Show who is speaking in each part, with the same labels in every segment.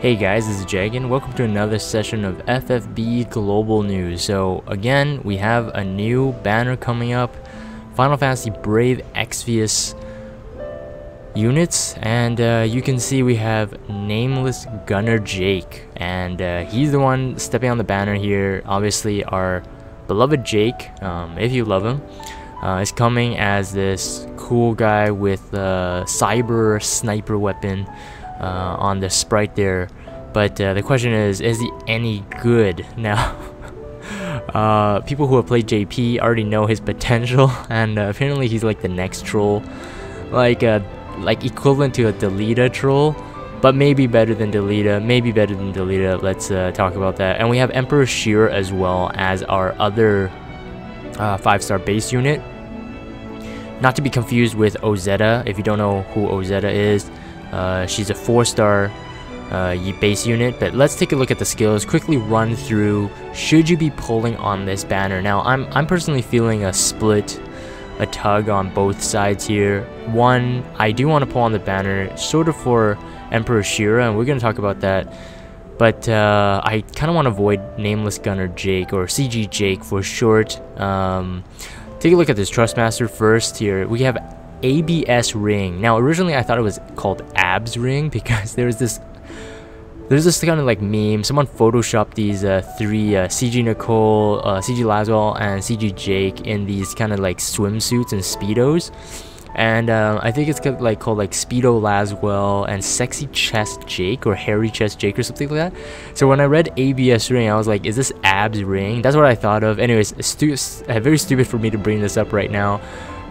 Speaker 1: Hey guys, this is Jagan. Welcome to another session of FFBE Global News. So again, we have a new banner coming up. Final Fantasy Brave Exvius units, and you can see we have Nameless Gunner Jake, and he's the one stepping on the banner here. Obviously our beloved Jake, if you love him, is coming as this cool guy with a cyber sniper weapon on the sprite there. But the question is he any good? Now people who have played JP already know his potential, and apparently he's like the next troll, like equivalent to a Delita troll, but maybe better than Delita. Let's talk about that. And we have Emperor Shera as well as our other 5-star base unit, not to be confused with Ozetta. If you don't know who Ozetta is, she's a 4-star base unit. But let's take a look at the skills, quickly run through. Should you be pulling on this banner? Now I'm personally feeling a tug on both sides here. One, I do want to pull on the banner sort of for Emperor Shera, and we're going to talk about that, but I kind of want to avoid Nameless Gunner Jake, or CG Jake for short. Take a look at this Trustmaster first here. We have ABS ring. Now originally I thought it was called abs ring because there's this kind of like meme. Someone photoshopped these three CG Nicole, CG Laswell, and CG Jake in these kind of like swimsuits and speedos, and I think it's called like Speedo Laswell and Sexy Chest Jake, or Hairy Chest Jake, or something like that. So when I read ABS ring, I was like, is this abs ring? That's what I thought of. Anyways, very stupid for me to bring this up right now.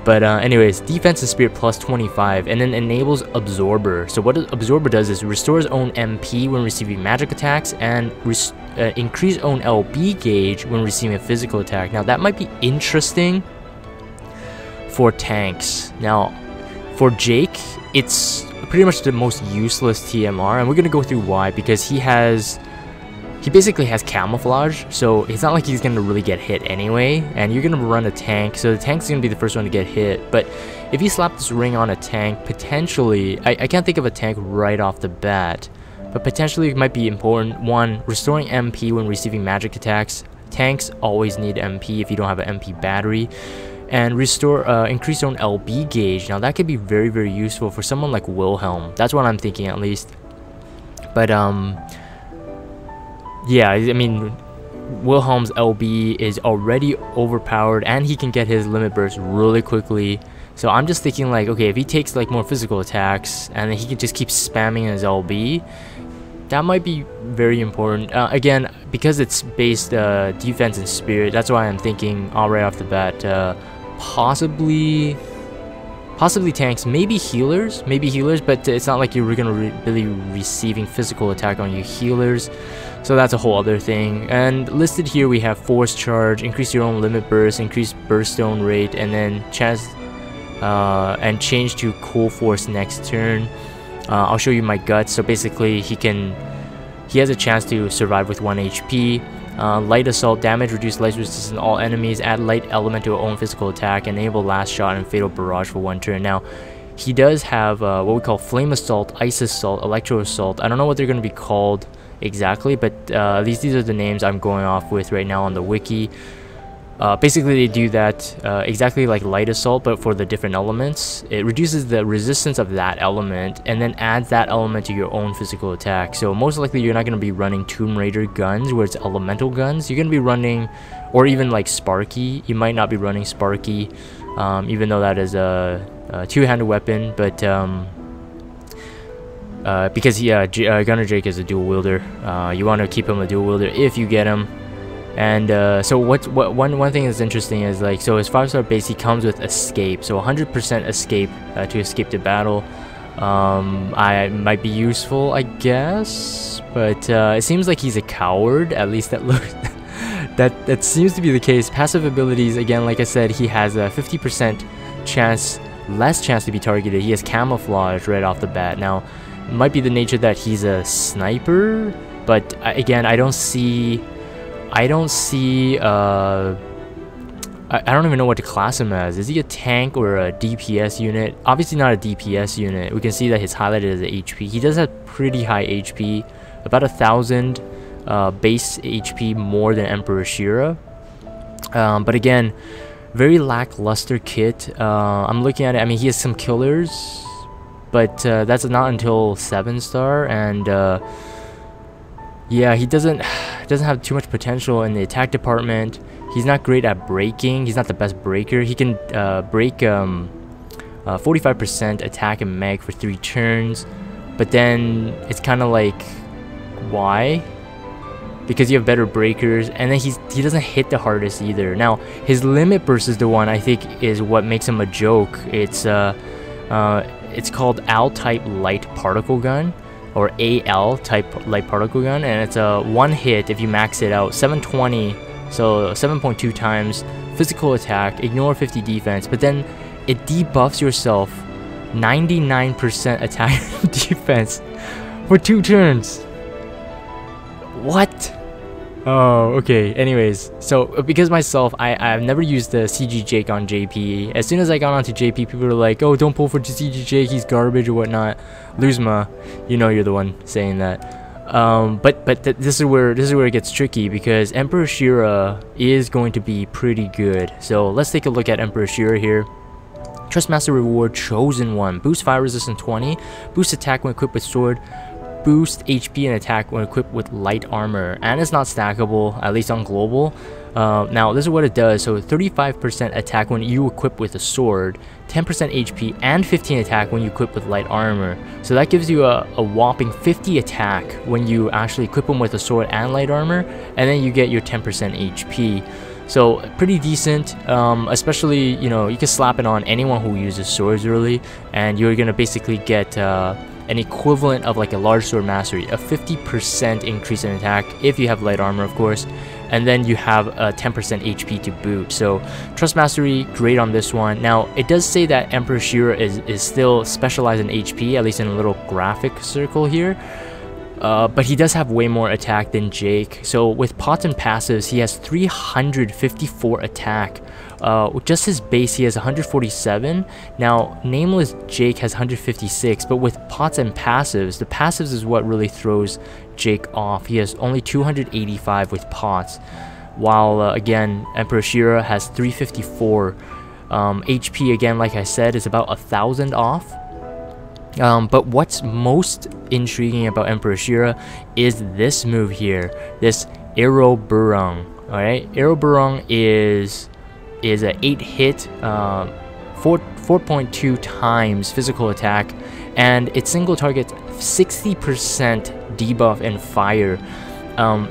Speaker 1: But anyways, defense and spirit plus 25, and then enables absorber. So what absorber does is restores own MP when receiving magic attacks, and increase own LB gauge when receiving a physical attack. Now that might be interesting for tanks. Now for Jake, it's pretty much the most useless TMR, and we're gonna go through why. Because he basically has camouflage, so it's not like he's gonna really get hit anyway, and you're gonna run a tank, so the tank's gonna be the first one to get hit. But if you slap this ring on a tank, potentially, I can't think of a tank right off the bat, but potentially it might be important. One, restoring MP when receiving magic attacks. Tanks always need MP if you don't have an MP battery. And restore, increase own LB gauge. Now that could be very, very useful for someone like Wilhelm. That's what I'm thinking, at least. But yeah, I mean, Wilhelm's LB is already overpowered, and he can get his limit burst really quickly. So I'm just thinking like, okay, if he takes like more physical attacks, and then he can just keep spamming his LB, that might be very important. Again, because it's based defense and spirit, that's why I'm thinking right off the bat, possibly tanks, maybe healers, but it's not like you're gonna really receiving physical attack on your healers, so that's a whole other thing. And listed here we have force charge, increase your own limit burst, increase burst stone rate, and then chance and change to cool force next turn. I'll show you my guts. So basically he has a chance to survive with 1 HP. Light assault, damage reduce light resistance all enemies, add light element to your own physical attack, enable last shot and fatal barrage for 1 turn. Now he does have what we call flame assault, ice assault, electro assault. I don't know what they're going to be called exactly, but at least these are the names I'm going off with right now on the wiki. Basically they do that exactly like light assault, but for the different elements. It reduces the resistance of that element and then adds that element to your own physical attack. So most likely you're not going to be running Tomb Raider guns where it's elemental guns. You're going to be running, or even like Sparky. You might not be running Sparky, even though that is a two-handed weapon, but because Gunner Jake is a dual wielder, you want to keep him a dual wielder if you get him. And so one thing that's interesting is like, so his 5-star base, he comes with escape, so 100% escape to escape the battle. I might be useful, I guess, but it seems like he's a coward. At least that looks that seems to be the case. Passive abilities, again, like I said, he has a 50% less chance to be targeted. He has camouflage right off the bat. Now it might be the nature that he's a sniper, but again, I don't don't even know what to class him as. Is he a tank or a DPS unit? Obviously not a DPS unit. We can see that his highlighted as a HP. He does have pretty high HP, about 1,000 base HP more than Emperor Shera. But again, very lackluster kit. I'm looking at it. I mean, he has some killers, but that's not until 7-star, and yeah, he doesn't have too much potential in the attack department. He's not great at breaking. He's not the best breaker. He can break 45% attack and meg for 3 turns, but then it's kind of like, why? Because you have better breakers, and then he doesn't hit the hardest either. Now his limit burst is the one I think is what makes him a joke. It's called AL type light particle gun, or AL type light particle gun, and it's a 1 hit if you max it out, 720, so 7.2 times physical attack, ignore 50 defense, but then it debuffs yourself 99% attack defense for 2 turns. What? Oh, okay. Anyways, so because myself, I've never used the CG Jake on JP. As soon as I got onto JP, people were like, "Oh, don't pull for CG Jake. He's garbage or whatnot." Luzma, you know you're the one saying that. This is where it gets tricky, because Emperor Shera is going to be pretty good. So let's take a look at Emperor Shera here. Trustmaster reward, chosen one. Boost fire resistance 20. Boost attack when equipped with sword. Boost HP and attack when equipped with light armor, and it's not stackable, at least on global. Now this is what it does. So 35% attack when you equip with a sword, 10% HP and 15 attack when you equip with light armor. So that gives you a whopping 50 attack when you actually equip them with a sword and light armor, and then you get your 10% HP. So pretty decent, especially, you know, you can slap it on anyone who uses swords early, and you're gonna basically get an equivalent of like a large sword mastery, a 50% increase in attack if you have light armor, of course, and then you have a 10% HP to boot. So Trust Mastery, great on this one. Now it does say that Emperor Shera is still specialized in HP, at least in a little graphic circle here. But he does have way more attack than Jake. So with pots and passives, he has 354 attack. Just his base, he has 147. Now, Nameless Jake has 156, but with pots and passives, the passives is what really throws Jake off. He has only 285 with pots, while again, Emperor Shera has 354. HP, again, like I said, is about 1,000 off. But what's most intriguing about Emperor Shera is this move here, this Arrow Burung. Alright, Arrow Burung is a 8-hit, 4.2 times physical attack, and it single targets 60% debuff and fire.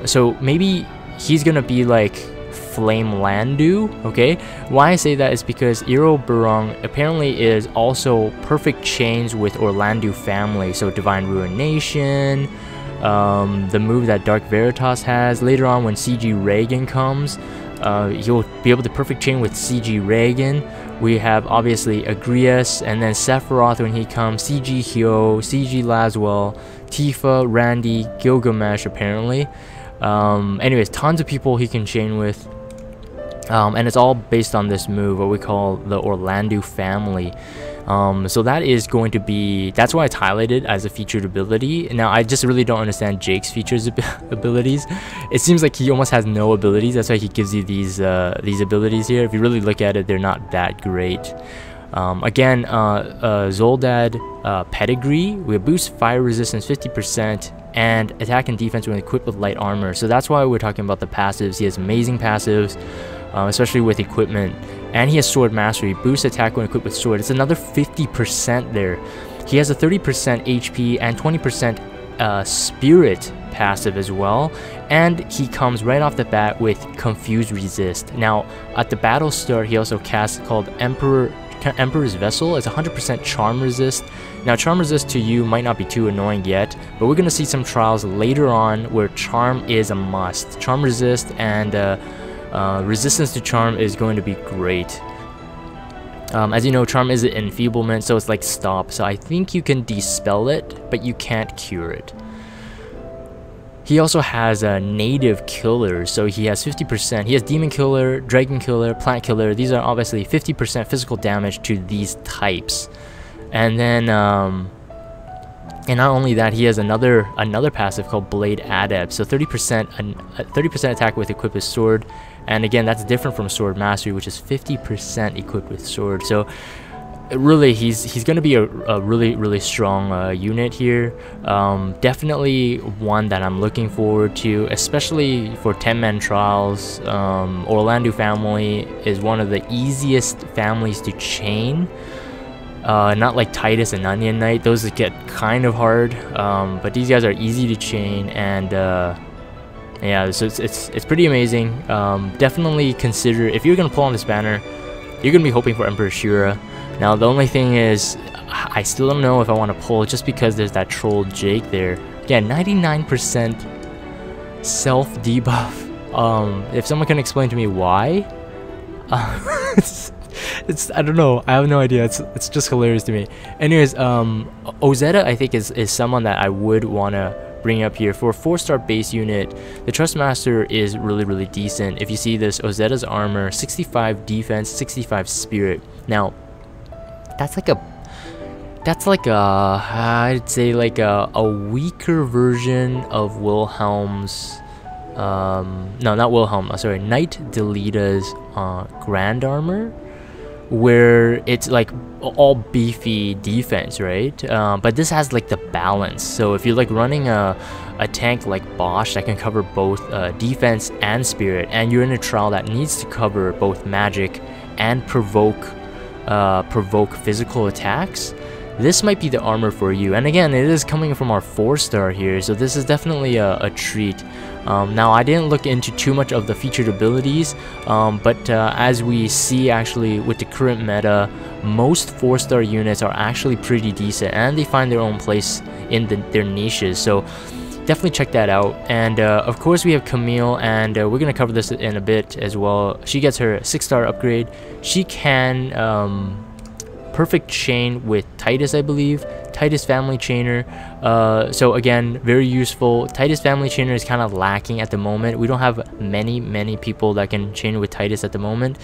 Speaker 1: So maybe he's gonna be like Flame Landu. Okay, why I say that is because Iro Burung apparently is also perfect chains with Orlandu family, so Divine Ruination, the move that Dark Veritas has. Later on when CG Reagan comes, you'll be able to perfect chain with CG Reagan. We have obviously Agrias, and then Sephiroth when he comes, CG Hyo, CG Laswell, Tifa, Randy, Gilgamesh apparently. Anyways, tons of people he can chain with. And it's all based on this move, what we call the Orlandu family. So that is going to be, that's why it's highlighted as a featured ability. Now I just really don't understand Jake's features abilities. It seems like he almost has no abilities, that's why he gives you these abilities here. If you really look at it, they're not that great. Again, Zoldad Pedigree, we boost fire resistance 50% and attack and defense when equipped with light armor. So that's why we're talking about the passives. He has amazing passives, especially with equipment, and he has sword mastery, boost attack when equipped with sword. It's another 50% there. He has a 30% HP and 20% spirit passive as well, and he comes right off the bat with confuse resist. Now at the battle start, he also casts called Emperor's Vessel. It's 100% charm resist. Now charm resist to you might not be too annoying yet, but we're gonna see some trials later on where charm is a must. Charm resist and resistance to charm is going to be great. As you know, charm is an enfeeblement, so it's like stop. So I think you can dispel it, but you can't cure it. He also has a native killer, so he has 50%. He has demon killer, dragon killer, plant killer. These are obviously 50% physical damage to these types. And then And not only that, he has another passive called Blade Adept. So 30% attack with equipped with sword. And again, that's different from Sword Mastery, which is 50% equipped with sword. So really, he's going to be a really strong unit here. Definitely one that I'm looking forward to, especially for 10-man trials. Orlando family is one of the easiest families to chain. Not like Titus and Onion Knight, those get kind of hard, but these guys are easy to chain, and yeah, so it's pretty amazing. Definitely consider, if you're gonna pull on this banner, you're gonna be hoping for Emperor Shera. Now the only thing is, I still don't know if I want to pull, just because there's that troll Jake there. Again, 99% self debuff. If someone can explain to me why, I don't know, I have no idea. It's just hilarious to me. Anyways, Ozetta I think is someone that I would want to bring up here. For a 4-star base unit, the Trustmaster is really decent. If you see this, Ozetta's armor, 65 defense, 65 spirit. Now that's like a I'd say like a weaker version of Wilhelm's no, not Wilhelm, sorry, Knight Delita's grand armor, where it's like all beefy defense, right? But this has like the balance. So if you're like running a tank like Bosch that can cover both defense and spirit, and you're in a trial that needs to cover both magic and provoke physical attacks, this might be the armor for you. And again, it is coming from our 4-star here, so this is definitely a treat. Now I didn't look into too much of the featured abilities, but as we see actually with the current meta, most 4-star units are actually pretty decent, and they find their own place in their niches, so definitely check that out. And of course we have Camille, and we're gonna cover this in a bit as well. She gets her 6-star upgrade. She can perfect chain with Titus, I believe. Titus family chainer, so again, very useful. Titus family chainer is kind of lacking at the moment. We don't have many people that can chain with Titus at the moment,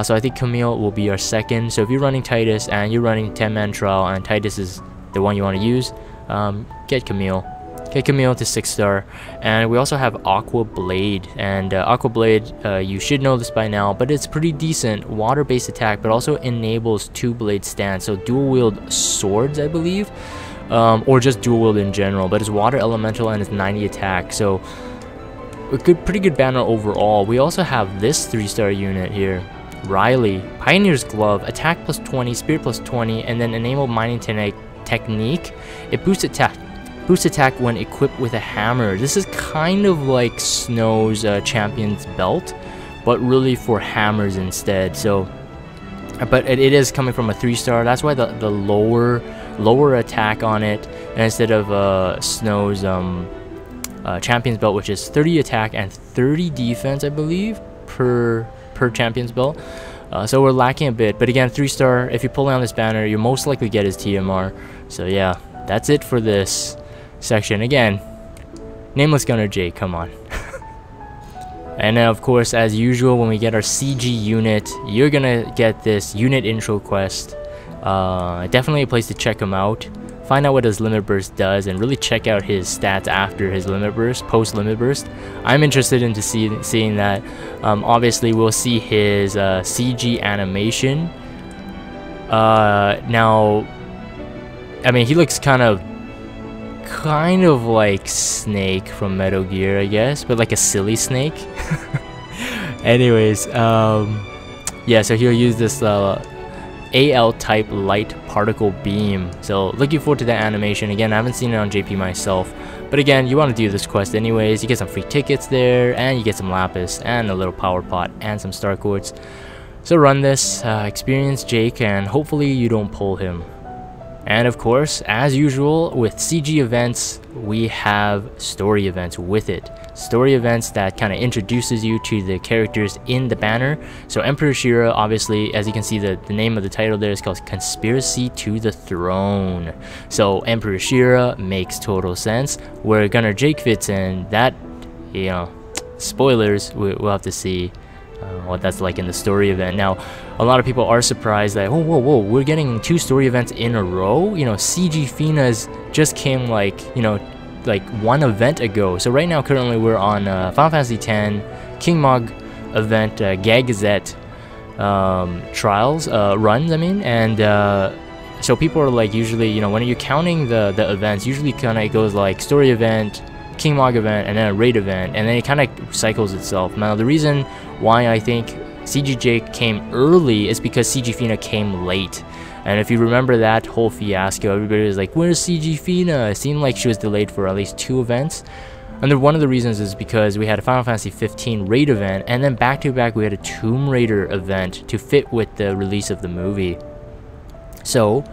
Speaker 1: so I think Camille will be our second. So if you're running Titus and you're running 10-man trial and Titus is the one you want to use, get Camille. Get Camille to 6-star. And we also have Aqua Blade, and Aqua Blade, you should know this by now, but it's pretty decent water-based attack, but also enables 2-blade stance, so dual wield swords, I believe, or just dual wield in general. But it's water elemental and it's 90 attack, so a pretty good banner overall. We also have this 3-star unit here, Riley. Pioneer's Glove, attack plus 20, spirit plus 20, and then enable mining technique. It boosts attack when equipped with a hammer. This is kind of like Snow's Champion's Belt, but really for hammers instead. So, but it is coming from a 3-star. That's why the lower attack on it, and instead of Snow's Champion's Belt, which is 30 attack and 30 defense, I believe, per Champion's Belt. So we're lacking a bit. But again, 3-star. If you pull down this banner, you most likely get his TMR. So yeah, that's it for this section. Again, Nameless Gunner J, come on. And then of course, as usual, when we get our CG unit, you're gonna get this unit intro quest. Definitely a place to check him out, find out what his limit burst does, and really check out his stats after his limit burst, post limit burst. I'm interested into seeing that. Obviously we'll see his CG animation. Now I mean, he looks kind of like Snake from Metal Gear, I guess, but like a silly snake. Anyways, yeah, so he'll use this AL type light particle beam, so looking forward to that animation. Again, I haven't seen it on JP myself, but again, you want to do this quest anyways. You get some free tickets there, and you get some lapis and a little power pot and some star quartz. So run this, experience Jake, and hopefully you don't pull him. And of course, as usual with CG events, we have story events with it. Story events that kind of introduces you to the characters in the banner. So Emperor Shera, obviously, as you can see, the name of the title there is called Conspiracy to the Throne. So Emperor Shera makes total sense. Where Gunner Jake fits in, that, you know, spoilers, we'll have to see what that's like in the story event. Now, a lot of people are surprised that, whoa, we're getting 2 story events in a row. You know, CG Fina's just came like, you know, like 1 event ago. So right now, currently, we're on Final Fantasy X King Mog event, Gagazette trials, runs, I mean, and so people are like, usually, you know, when you're counting the events, usually kind of it goes like story event, King Mog event, and then a raid event, and then it kind of cycles itself. Now, the reason why I think CGJ came early is because CG Fina came late. And if you remember that whole fiasco, everybody was like, where's CG Fina? It seemed like she was delayed for at least 2 events. And one of the reasons is because we had a Final Fantasy 15 raid event, and then back to back we had a Tomb Raider event to fit with the release of the movie. So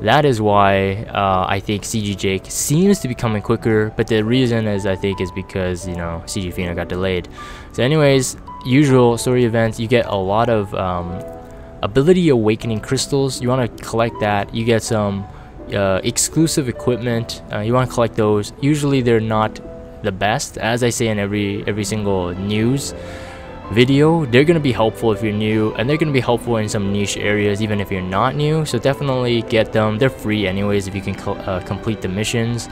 Speaker 1: that is why I think CG Jake seems to be coming quicker, but the reason is I think is because, you know, CG Fina got delayed. So anyways, usual story events, you get a lot of ability awakening crystals. You want to collect that. You get some exclusive equipment. You want to collect those. Usually they're not the best, as I say in every single news video. They're going to be helpful if you're new, and they're going to be helpful in some niche areas even if you're not new, so definitely get them. They're free anyways if you can complete the missions,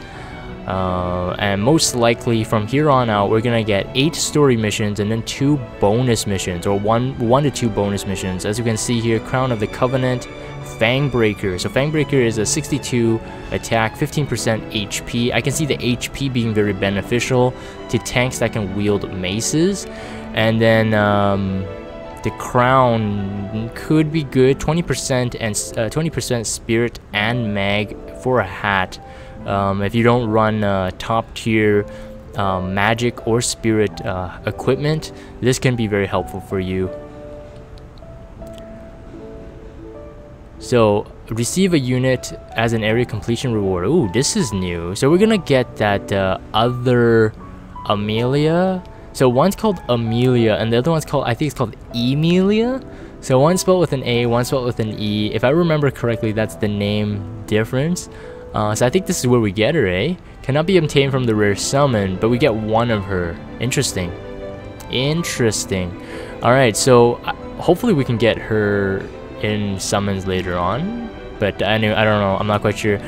Speaker 1: and most likely from here on out we're going to get 8 story missions and then 2 bonus missions, or 1 to 2 bonus missions. As you can see here, Crown of the Covenant, Fangbreaker. So Fangbreaker is a 62 attack, 15% HP. I can see the HP being very beneficial to tanks that can wield maces. And then the Crown could be good, 20% and 20% Spirit and Mag for a hat. If you don't run top tier Magic or Spirit equipment, this can be very helpful for you. So receive a unit as an area completion reward. Ooh, this is new. So we're gonna get that other Amelia. So one's called Amelia and the other one's called, I think it's called Emilia. So one's spelled with an A, one's spelled with an E. If I remember correctly, that's the name difference. So I think this is where we get her, eh? Cannot be obtained from the rare summon, but we get 1 of her. Interesting. Interesting. Alright, so hopefully we can get her in summons later on, but I don't know, I'm not quite sure.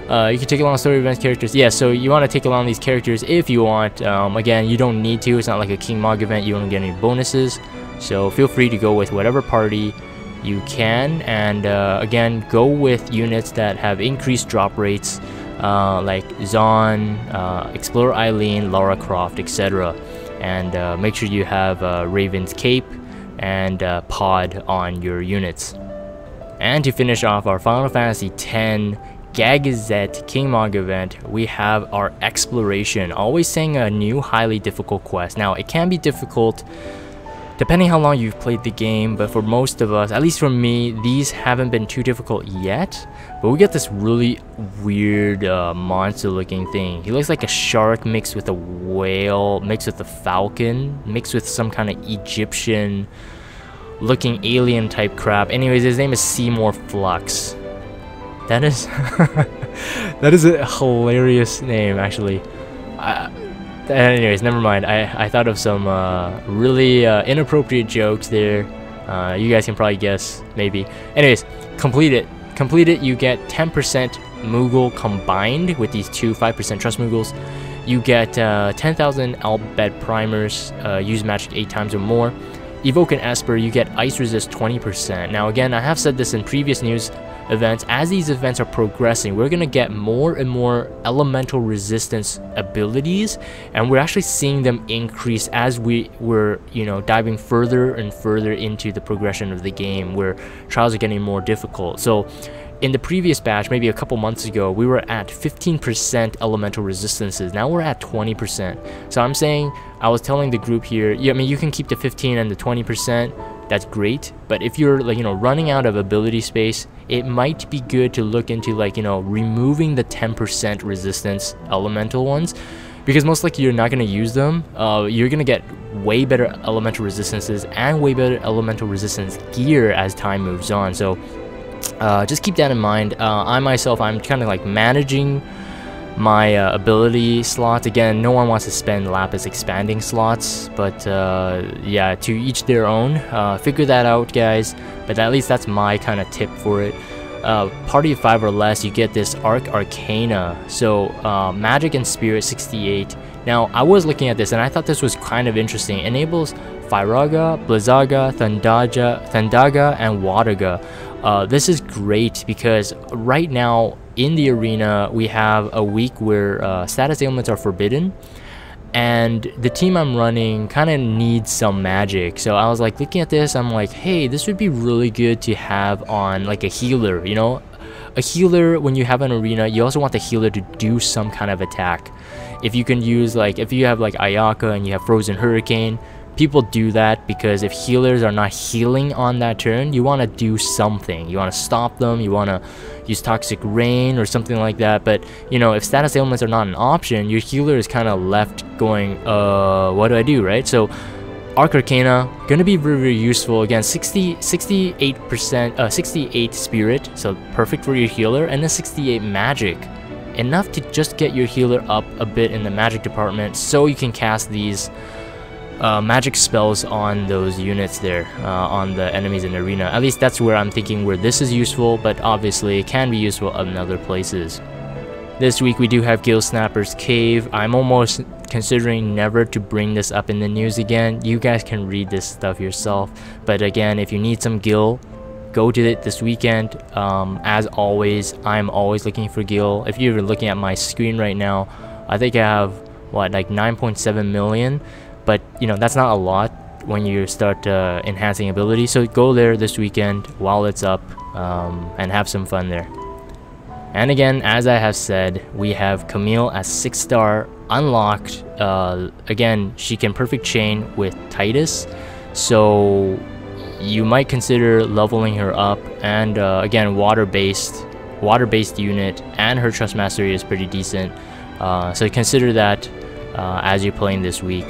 Speaker 1: You can take along story events characters. Yeah, so you want to take along these characters if you want. Again, you don't need to. It's not like a King Mog event. You don't get any bonuses, so feel free to go with whatever party you can. And again, go with units that have increased drop rates, like Zon, Explorer Eileen, Lara Croft, etc. And make sure you have Raven's Cape and Pod on your units. And to finish off our Final Fantasy X Gagazette King Mog event, we have our Exploration, always saying a new highly difficult quest. Now, it can be difficult depending how long you've played the game, but for most of us, at least for me, these haven't been too difficult yet. But we get this really weird monster looking thing. He looks like a shark mixed with a whale, mixed with a falcon, mixed with some kind of Egyptian looking alien type crap. Anyways, his name is Seymour Flux. That is that is a hilarious name, actually. Anyways, never mind. I thought of some really inappropriate jokes there. You guys can probably guess, maybe. Anyways, complete it. You get 10% Moogle combined with these 5% Trust Moogles. You get 10,000 Albed Primers, use magic 8 times or more. Evoke an Esper, you get Ice Resist 20%. Now again, I have said this in previous news events, as these events are progressing, we're going to get more and more elemental resistance abilities, and we're actually seeing them increase as we're diving further and further into the progression of the game, where trials are getting more difficult. So in the previous batch, maybe a couple months ago, we were at 15% elemental resistances. Now we're at 20%. So I'm saying, I was telling the group here, I mean, you can keep the 15 and the 20%. That's great. But if you're running out of ability space, it might be good to look into removing the 10% resistance elemental ones, because most likely you're not going to use them. You're going to get way better elemental resistances and way better elemental resistance gear as time moves on. So just keep that in mind. I myself, I'm kind of like managing my ability slots. Again, no one wants to spend lapis expanding slots, but yeah, to each their own. Figure that out, guys, but at least that's my kind of tip for it. Party of 5 or less, you get this Arcana, so magic and spirit 68. Now I was looking at this and I thought this was kind of interesting. It enables Firaga, Blizzaga, Thandaga, and Wadaga. This is great because right now in the arena we have a week where status ailments are forbidden, and the team I'm running kind of needs some magic. So I was like looking at this, I'm like, hey, this would be really good to have on like a healer, you know? A healer, when you have an arena, you also want the healer to do some kind of attack. If you can use, like, if you have like Ayaka and you have Frozen Hurricane, people do that because if healers are not healing on that turn, you want to do something. You want to stop them, you want to use Toxic Rain or something like that. But, you know, if status ailments are not an option, your healer is kind of left going, what do I do, right? So Arcana gonna be very, very useful. Again, 68%, 68 spirit, so perfect for your healer, and then 68 magic, enough to just get your healer up a bit in the magic department, so you can cast these magic spells on those units there, on the enemies in the arena. At least that's where I'm thinking where this is useful, but obviously it can be useful in other places. This week we do have Gil Snapper's Cave. I'm almost considering never to bring this up in the news again. You guys can read this stuff yourself. But again, if you need some Gil, go to it this weekend. As always, I'm always looking for Gil. If you're looking at my screen right now, I think I have, what, like 9.7 million. But, you know, that's not a lot when you start enhancing ability. So go there this weekend while it's up, and have some fun there. And again, as I have said, we have Camille as 6-star unlocked. Again, she can perfect chain with Titus, so you might consider leveling her up. And again, water-based unit, and her trust mastery is pretty decent. So consider that as you're playing this week.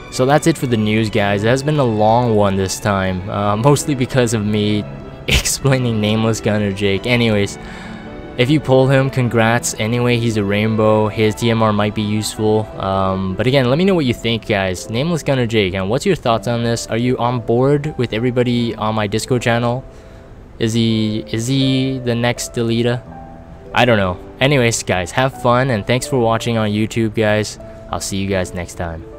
Speaker 1: So that's it for the news, guys. It has been a long one this time, mostly because of me explaining Nameless Gunner Jake. Anyways, if you pull him, congrats. Anyway, he's a rainbow. His TMR might be useful. But again, let me know what you think, guys. Nameless Gunner Jake, and what's your thoughts on this? Are you on board with everybody on my Discord channel? Is he the next Delita? I don't know. Anyways, guys, have fun, and thanks for watching on YouTube, guys. I'll see you guys next time.